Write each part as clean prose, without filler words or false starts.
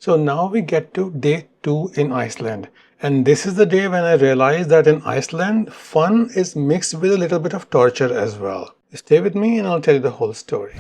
So now we get to day 2 in Iceland. And this is the day when I realized that in Iceland, fun is mixed with a little bit of torture as well. Stay with me and I'll tell you the whole story.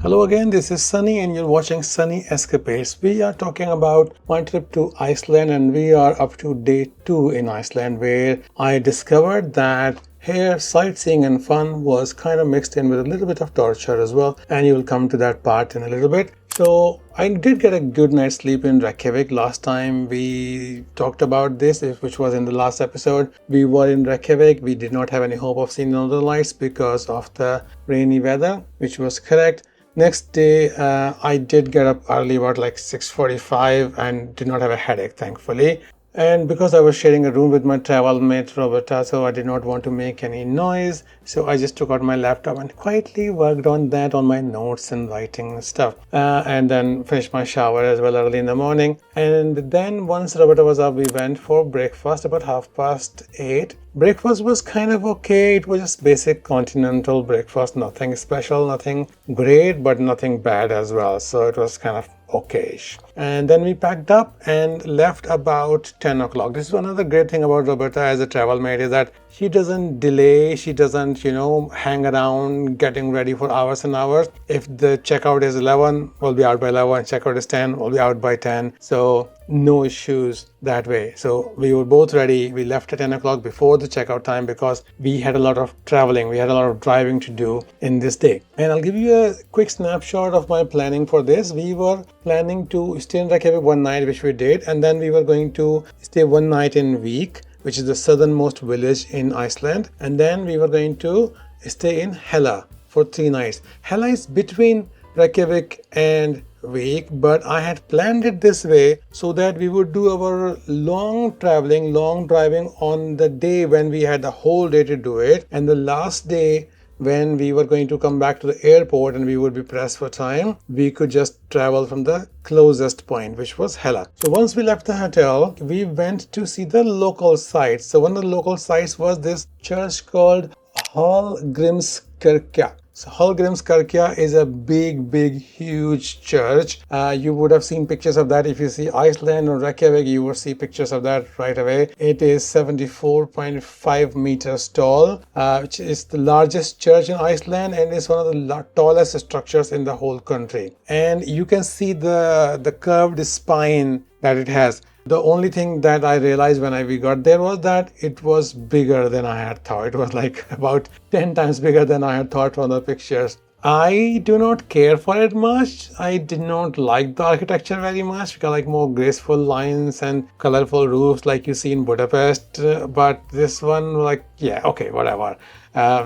Hello again, this is Sunny and you're watching Sunny Escapades. We are talking about my trip to Iceland and we are up to day 2 in Iceland, where I discovered that here sightseeing and fun was kind of mixed in with a little bit of torture as well, and you will come to that part in a little bit. So I did get a good night's sleep in Reykjavik. Last time we talked about this, which was in the last episode. We were in Reykjavik. We did not have any hope of seeing Northern Lights because of the rainy weather, which was correct. Next day, I did get up early, about like 6:45, and did not have a headache, thankfully. And because I was sharing a room with my travel mate, Roberta, so I did not want to make any noise. So I just took out my laptop and quietly worked on that, on my notes and writing stuff. And then finished my shower as well early in the morning. And then once Roberta was up, we went for breakfast about 8:30. Breakfast was kind of okay. It was just basic continental breakfast, nothing special, nothing great, but nothing bad as well. So it was kind of okayish. And then we packed up and left about 10 o'clock. This is one of the great thing about Roberta as a travel mate, is that she doesn't delay, she doesn't, hang around getting ready for hours and hours. If the checkout is 11, we'll be out by 11. Checkout is 10, we'll be out by 10. So no issues that way. So we were both ready. We left at 10 o'clock before the checkout time because we had a lot of traveling. We had a lot of driving to do in this day. And I'll give you a quick snapshot of my planning for this. We were planning to stay in Reykjavik one night, which we did. And then we were going to stay one night in Vík, which is the southernmost village in Iceland. And then we were going to stay in Hella for 3 nights. Hella is between Reykjavik and Vík, but I had planned it this way so that we would do our long driving on the day when we had the whole day to do it, and the last day when we were going to come back to the airport and we would be pressed for time, we could just travel from the closest point, which was Hella. So once we left the hotel, we went to see the local sites. So one of the local sites was this church called Hallgrímskirkja. So Hallgrímskirkja is a big, huge church. You would have seen pictures of that. If you see Iceland or Reykjavik, you will see pictures of that right away. It is 74.5 meters tall, which is the largest church in Iceland and is one of the tallest structures in the whole country. And you can see the curved spine that it has. The only thing that I realized when we got there was that it was bigger than I had thought. It was like about 10 times bigger than I had thought from the pictures. I do not care for it much. I did not like the architecture very much because I like more graceful lines and colorful roofs like you see in Budapest. But this one, whatever.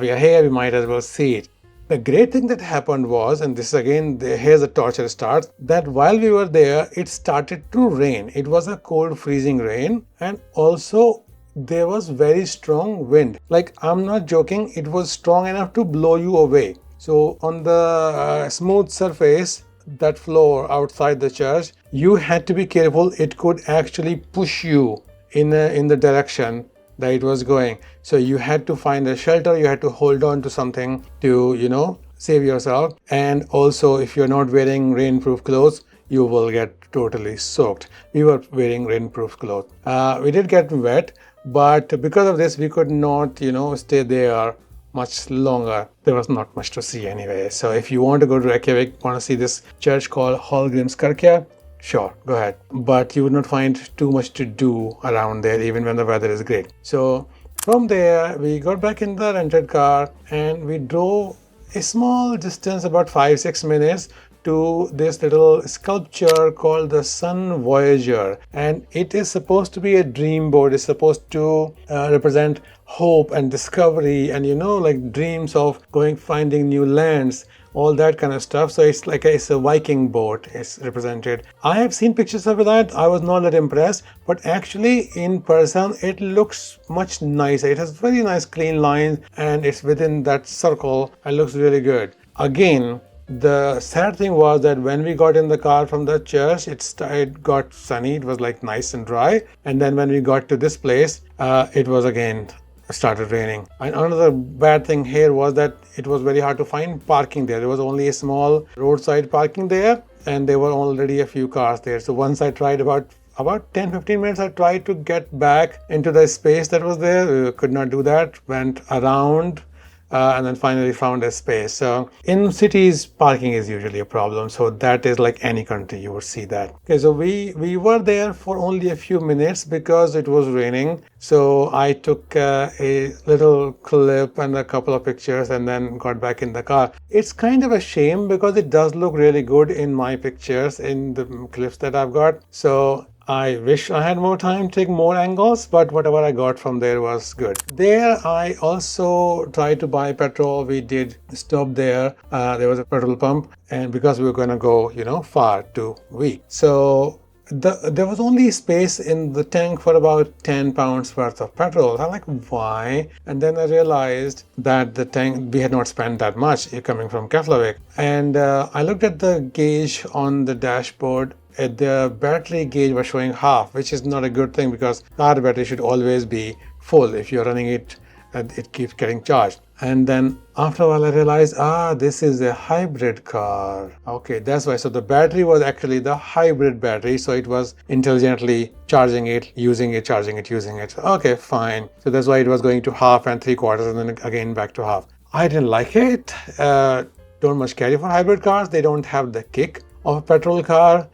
We are here, we might as well see it. The great thing that happened was, and this again, here's the torture starts, that while we were there, it started to rain. It was a cold, freezing rain, and also there was very strong wind. Like, I'm not joking, it was strong enough to blow you away. So on the smooth surface, that floor outside the church, you had to be careful. It could actually push you in the direction that it was going. So you had to find a shelter, you had to hold on to something to, save yourself. And also, if you're not wearing rainproof clothes, you will get totally soaked. We were wearing rainproof clothes. We did get wet, but because of this, we could not, stay there much longer. There was not much to see anyway. So if you want to go to Reykjavik, want to see this church called Hallgrímskirkja, sure, go ahead. But you would not find too much to do around there, even when the weather is great. So from there, we got back in the rented car and we drove a small distance, about 5-6 minutes, to this little sculpture called the Sun Voyager. And it is supposed to be a dream board. It's supposed to represent hope and discovery and, like dreams of finding new lands, all that kind of stuff. So it's like it's a Viking boat is represented. I have seen pictures of that. I was not that impressed, but actually in person it looks much nicer. It has very nice clean lines and it's within that circle and looks really good. Again, The sad thing was that when we got in the car from the church, it got sunny. It was like nice and dry. And then when we got to this place, it was again started raining. And another bad thing here was that it was very hard to find parking there. There was only a small roadside parking there, and there were already a few cars there. So once I tried about 10-15 minutes, I tried to get back into the space that was there. We could not do that. Went around and then finally found a space. So in cities, parking is usually a problem. So that is like any country, you would see that. Okay, so we were there for only a few minutes because it was raining. So I took a little clip and a couple of pictures and then got back in the car. It's kind of a shame because it does look really good in my pictures, in the clips that I've got. So I wish I had more time to take more angles, but whatever I got from there was good. There I also tried to buy petrol. We did stop there. There was a petrol pump, and because we were going to go, far to week. So there was only space in the tank for about 10 pounds worth of petrol. I'm like, why? And then I realized that the tank, we had not spent that much coming from Keflavik. And I looked at the gauge on the dashboard. The battery gauge was showing half, which is not a good thing because car battery should always be full. If you're running it, it keeps getting charged. And then after a while I realized, this is a hybrid car. Okay, that's why. So the battery was actually the hybrid battery. So it was intelligently charging it, using it, charging it, using it. Okay, fine. So that's why it was going to half and 3/4 and then again back to half. I didn't like it. Don't much carry for hybrid cars. They don't have the kick of a petrol car.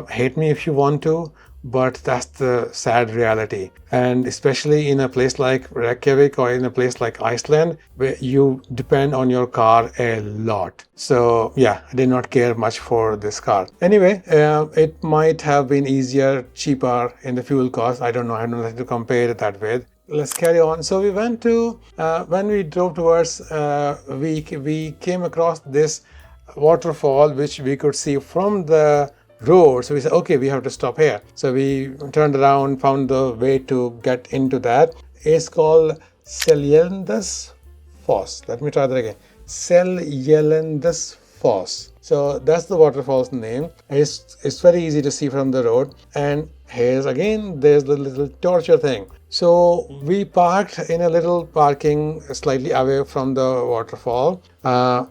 Hate me if you want to, but that's the sad reality. And especially in a place like Reykjavik or in a place like Iceland, where you depend on your car a lot. So yeah, I did not care much for this car. Anyway, it might have been easier, cheaper in the fuel cost. I don't know. I have nothing to compare it that with. Let's carry on. So we went to, when we drove towards, we came across this waterfall, which we could see from the road. So we said, okay, we have to stop here. So we turned around, found the way to get into that. It's called Seljelindus Foss. Let me try that again. Seljelindus Foss. So that's the waterfall's name. It's very easy to see from the road. And here's again, there's the little torture thing. So we parked in a little parking slightly away from the waterfall,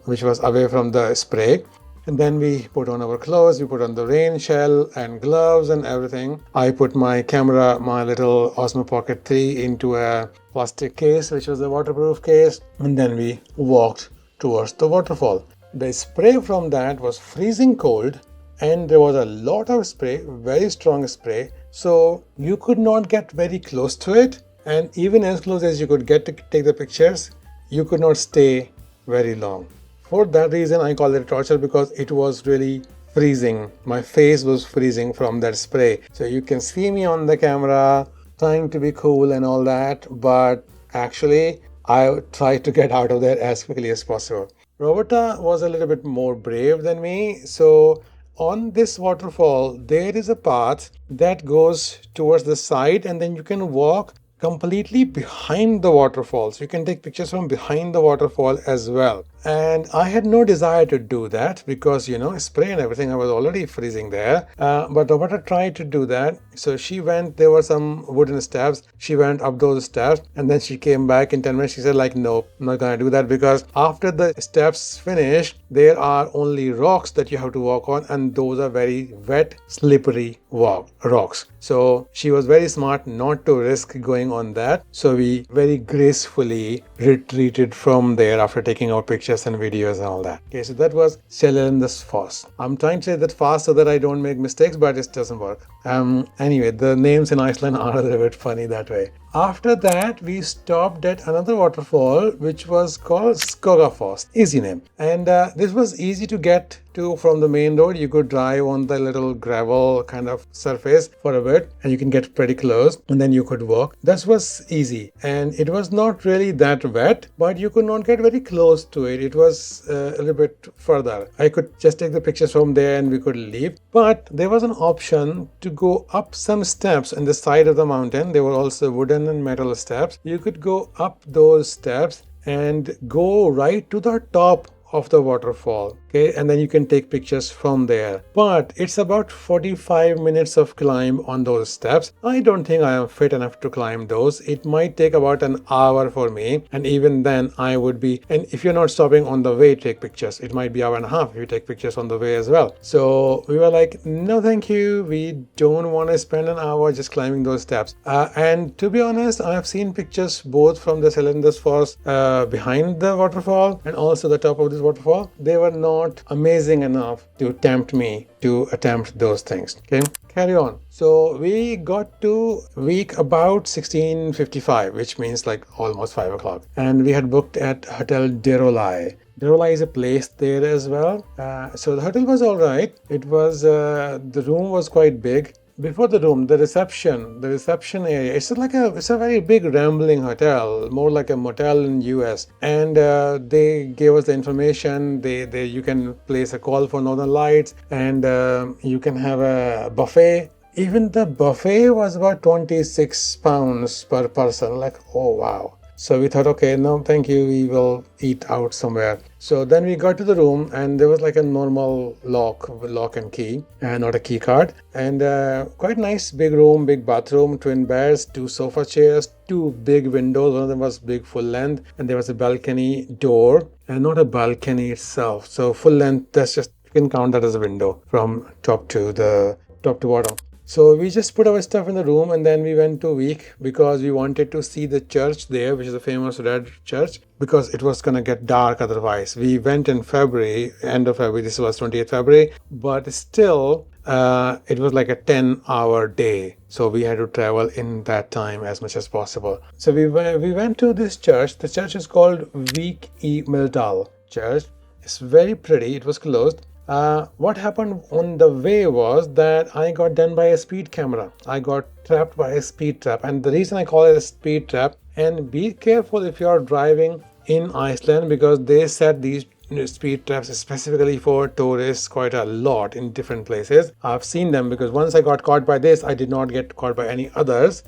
which was away from the spray. And then we put on our clothes, we put on the rain shell and gloves and everything. I put my camera, my little Osmo Pocket 3 into a plastic case, which was a waterproof case. And then we walked towards the waterfall. The spray from that was freezing cold and there was a lot of spray, very strong spray. So you could not get very close to it. And even as close as you could get to take the pictures, you could not stay very long. For that reason, I call it torture because it was really freezing. My face was freezing from that spray. So you can see me on the camera trying to be cool and all that, but actually I tried to get out of there as quickly as possible. Roberta was a little bit more brave than me. So on this waterfall, there is a path that goes towards the side and then you can walk completely behind the waterfall. So you can take pictures from behind the waterfall as well. And I had no desire to do that because, spray and everything, I was already freezing there. But Roberta tried to do that. So she went, there were some wooden steps. She went up those steps and then she came back in 10 minutes. She said nope, I'm not going to do that because after the steps finish, there are only rocks that you have to walk on and those are very wet, slippery rocks. So she was very smart not to risk going on that. So we very gracefully retreated from there after taking our pictures and videos and all that. Okay, so that was Seljelindus Foss. I'm trying to say that fast so that I don't make mistakes, but it doesn't work. Anyway, the names in Iceland are a little bit funny that way. After that, we stopped at another waterfall, which was called Skogafoss. Easy name. And this was easy to get to from the main road. You could drive on the little gravel kind of surface for a bit and you can get pretty close and then you could walk. That was easy. And it was not really that wet, but you could not get very close to it. It was a little bit further. I could just take the pictures from there and we could leave. But there was an option to go up some steps on the side of the mountain. There were also wooden and metal steps. You could go up those steps and go right to the top of the waterfall. Okay, and then you can take pictures from there. But it's about 45 minutes of climb on those steps. I don't think I am fit enough to climb those. It might take about an hour for me, and even then I would be, and if you're not stopping on the way to take pictures, it might be hour and a half if you take pictures on the way as well. So we were like, no thank you, we don't want to spend an hour just climbing those steps. And to be honest, I have seen pictures both from the Cylinders Falls behind the waterfall and also the top of this waterfall. They were not amazing enough to tempt me to attempt those things. Okay, carry on. So we got to week about 16:55, which means like almost 5 o'clock, and we had booked at Hotel Derolai. Derolai is a place there as well. So the hotel was all right. It was the room was quite big. Before the room, the reception area, it's a very big rambling hotel, more like a motel in US. And they gave us the information. You can place a call for Northern Lights, and you can have a buffet. Even the buffet was about 26 pounds per person. Like, oh wow. So we thought, okay, no, thank you. We will eat out somewhere. So then we got to the room, and there was like a normal lock and key, not a key card. And quite nice, big room, big bathroom, twin beds, 2 sofa chairs, 2 big windows. One of them was big full length, and there was a balcony door, and not a balcony itself. So full length, that's just, you can count that as a window from top to bottom. So we just put our stuff in the room, and then we went to Week because we wanted to see the church there, which is a famous red church, because it was going to get dark otherwise. We went in February, end of February, this was 28th February, but still it was like a 10-hour day. So we had to travel in that time as much as possible. So we went to this church. The church is called Vik I Mildal Church. It's very pretty. It was closed. What happened on the way was that I got done by a speed camera. I got trapped by a speed trap, and the reason I call it a speed trap, and be careful if you are driving in Iceland, because they set these speed traps specifically for tourists quite a lot in different places. I've seen them because once I got caught by this, I did not get caught by any others.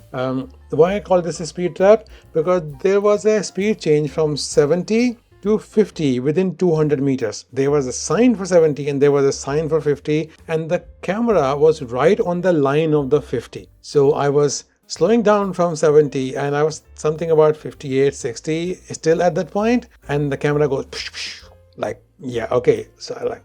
Why I call this a speed trap? Because there was a speed change from 70 to 50 within 200 meters. There was a sign for 70 and there was a sign for 50, and the camera was right on the line of the 50. So I was slowing down from 70 and I was something about 58, 60 still at that point, and the camera goes like, yeah, okay. So I like,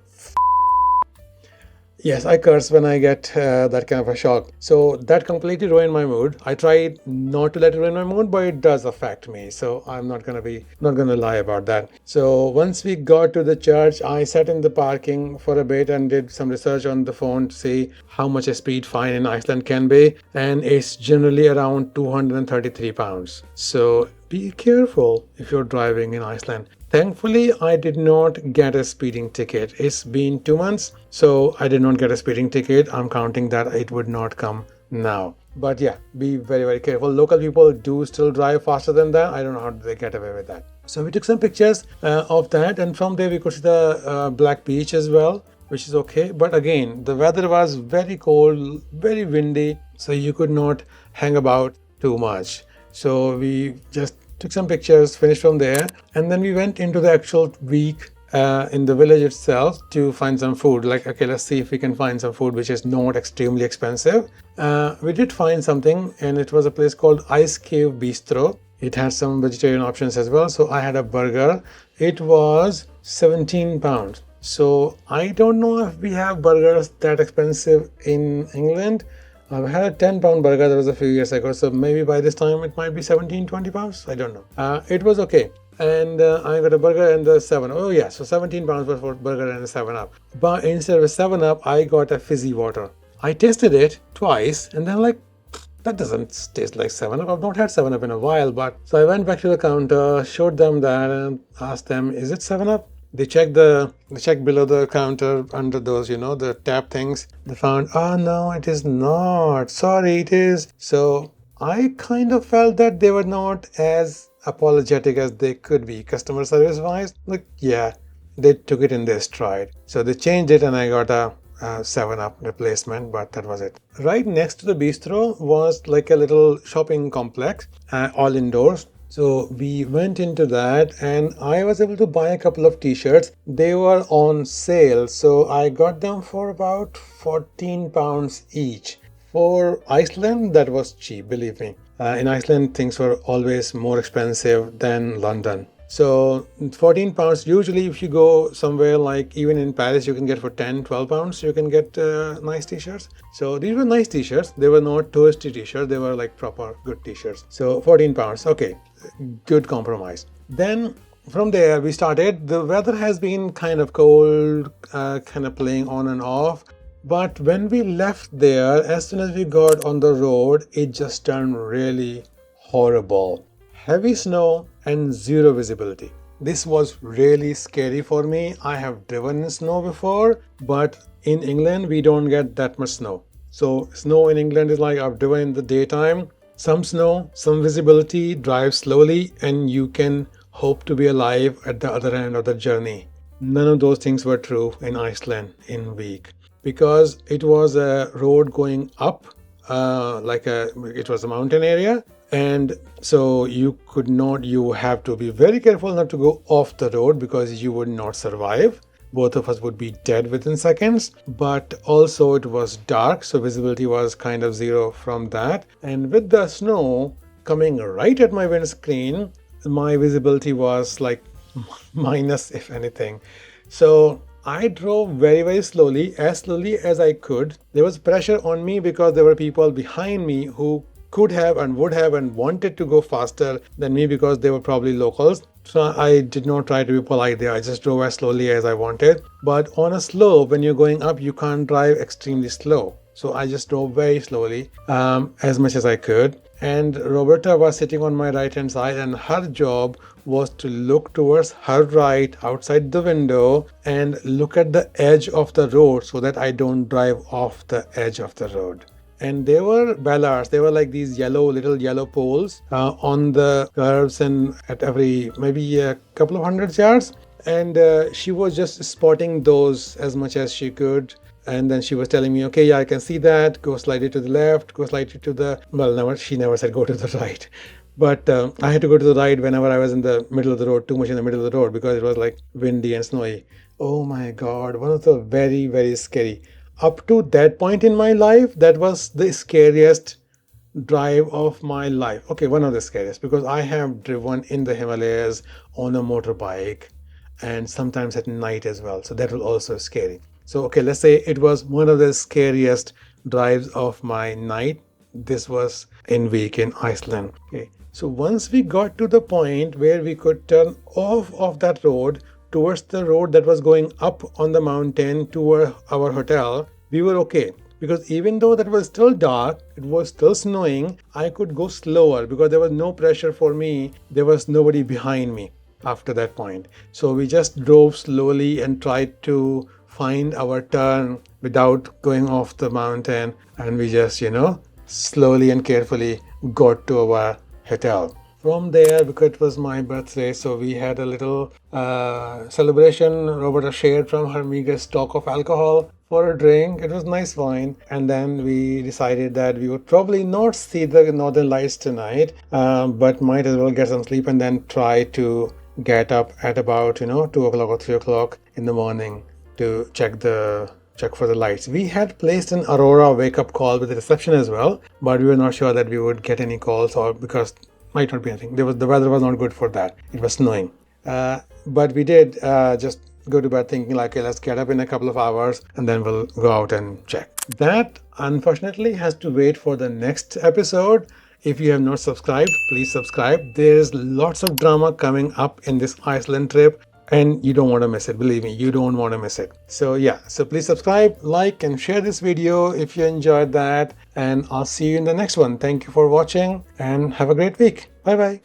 yes, I curse when I get that kind of a shock. So that completely ruined my mood. I tried not to let it ruin my mood, but it does affect me. So I'm not gonna lie about that. So once we got to the church, I sat in the parking for a bit and did some research on the phone to see how much a speed fine in Iceland can be, and it's generally around 233 pounds. So be careful if you're driving in Iceland. Thankfully, I did not get a speeding ticket. It's been 2 months, so I did not get a speeding ticket. I'm counting that it would not come now. But yeah, be very, very careful. Local people do still drive faster than that. I don't know how they get away with that. So we took some pictures of that, and from there we could see the Black Beach as well, which is okay. But again, the weather was very cold, very windy, so you could not hang about too much. So we just took some pictures, finished from there, and then we went into the actual week in the village itself to find some food. Like, okay, let's see if we can find some food which is not extremely expensive. We did find something, and it was a place called Ice Cave Bistro. It had some vegetarian options as well. So I had a burger. It was 17 pounds. So I don't know if we have burgers that expensive in England. I had a 10-pound burger that was a few years ago, so maybe by this time it might be 17, 20 pounds. I don't know. It was okay. And I got a burger and the 7-Up. Oh yeah, so 17 pounds for burger and a 7-Up. But instead of a 7-Up, I got a fizzy water. I tasted it twice and then like, that doesn't taste like 7-Up. I've not had 7-Up in a while, but so I went back to the counter, showed them that and asked them, is it 7-Up? They checked below the counter under those, the tap things. They found, oh no, it is not. Sorry, it is. So I kind of felt that they were not as apologetic as they could be customer service wise. Like, yeah, they took it in their stride. So they changed it and I got a 7-Up replacement, but that was it. Right next to the bistro was like a little shopping complex, all indoors. So we went into that and I was able to buy a couple of t-shirts. They were on sale, so I got them for about 14 pounds each. For Iceland, that was cheap, believe me. In Iceland, things were always more expensive than London. So 14 pounds, usually if you go somewhere like even in Paris, you can get for 10, 12 pounds, you can get nice t-shirts. So these were nice t-shirts. They were not touristy t-shirts. They were like proper good t-shirts. So 14 pounds. Okay, good compromise. Then from there we started. The weather has been kind of cold, kind of playing on and off. But when we left there, as soon as we got on the road, it just turned really horrible. Heavy snow and zero visibility. This was really scary for me. I have driven in snow before, but in England we don't get that much snow. So snow in England is like I've driven in the daytime, some snow, some visibility, drive slowly, and you can hope to be alive at the other end of the journey. None of those things were true in Iceland in week, because it was a road going up, it was a mountain area. And so you have to be very careful not to go off the road because you would not survive. Both of us would be dead within seconds. But also it was dark, so visibility was kind of zero from that. And with the snow coming right at my windscreen, my visibility was like minus, if anything. So I drove very, very slowly, as slowly as I could. There was pressure on me because there were people behind me who could have and would have and wanted to go faster than me because they were probably locals. So I did not try to be polite there. I just drove as slowly as I wanted. But on a slope, when you're going up, you can't drive extremely slow. So I just drove very slowly, as much as I could. And Roberta was sitting on my right hand side, and her job was to look towards her right outside the window and look at the edge of the road so that I don't drive off the edge of the road. And they were ballards. They were like these little yellow poles on the curves and at every maybe a couple of hundred yards. And she was just spotting those as much as she could. And then she was telling me, okay, yeah, I can see that. Go slightly to the left, go slightly to the, she never said go to the right. But I had to go to the right whenever I was in the middle of the road, too much in the middle of the road, because it was like windy and snowy. Oh my God, one of the very, very scary. Up to that point in my life, that was the scariest drive of my life. Okay, one of the scariest, because I have driven in the Himalayas on a motorbike and sometimes at night as well. So that was also scary. So, okay, let's say it was one of the scariest drives of my night. This was in week in Iceland. Okay, so once we got to the point where we could turn off of that road towards the road that was going up on the mountain to our hotel, we were okay. Because even though that was still dark, it was still snowing, I could go slower because there was no pressure for me. There was nobody behind me after that point. So we just drove slowly and tried to find our turn without going off the mountain. And we just, slowly and carefully got to our hotel. From there, because it was my birthday, so we had a little celebration. Roberta shared from her meager stock of alcohol for a drink. It was nice wine. And then we decided that we would probably not see the Northern Lights tonight, but might as well get some sleep and then try to get up at about, 2 o'clock or 3 o'clock in the morning to check for the lights. We had placed an Aurora wake-up call with the reception as well, but we were not sure that we would get any calls, or because might not be anything. The weather was not good for that. It was snowing. But we did just go to bed thinking like, okay, let's get up in a couple of hours and then we'll go out and check. That unfortunately has to wait for the next episode. If you have not subscribed, please subscribe. There's lots of drama coming up in this Iceland trip, and you don't want to miss it. Believe me, you don't want to miss it. So yeah, so please subscribe, like, and share this video if you enjoyed that. And I'll see you in the next one. Thank you for watching and have a great week. Bye bye.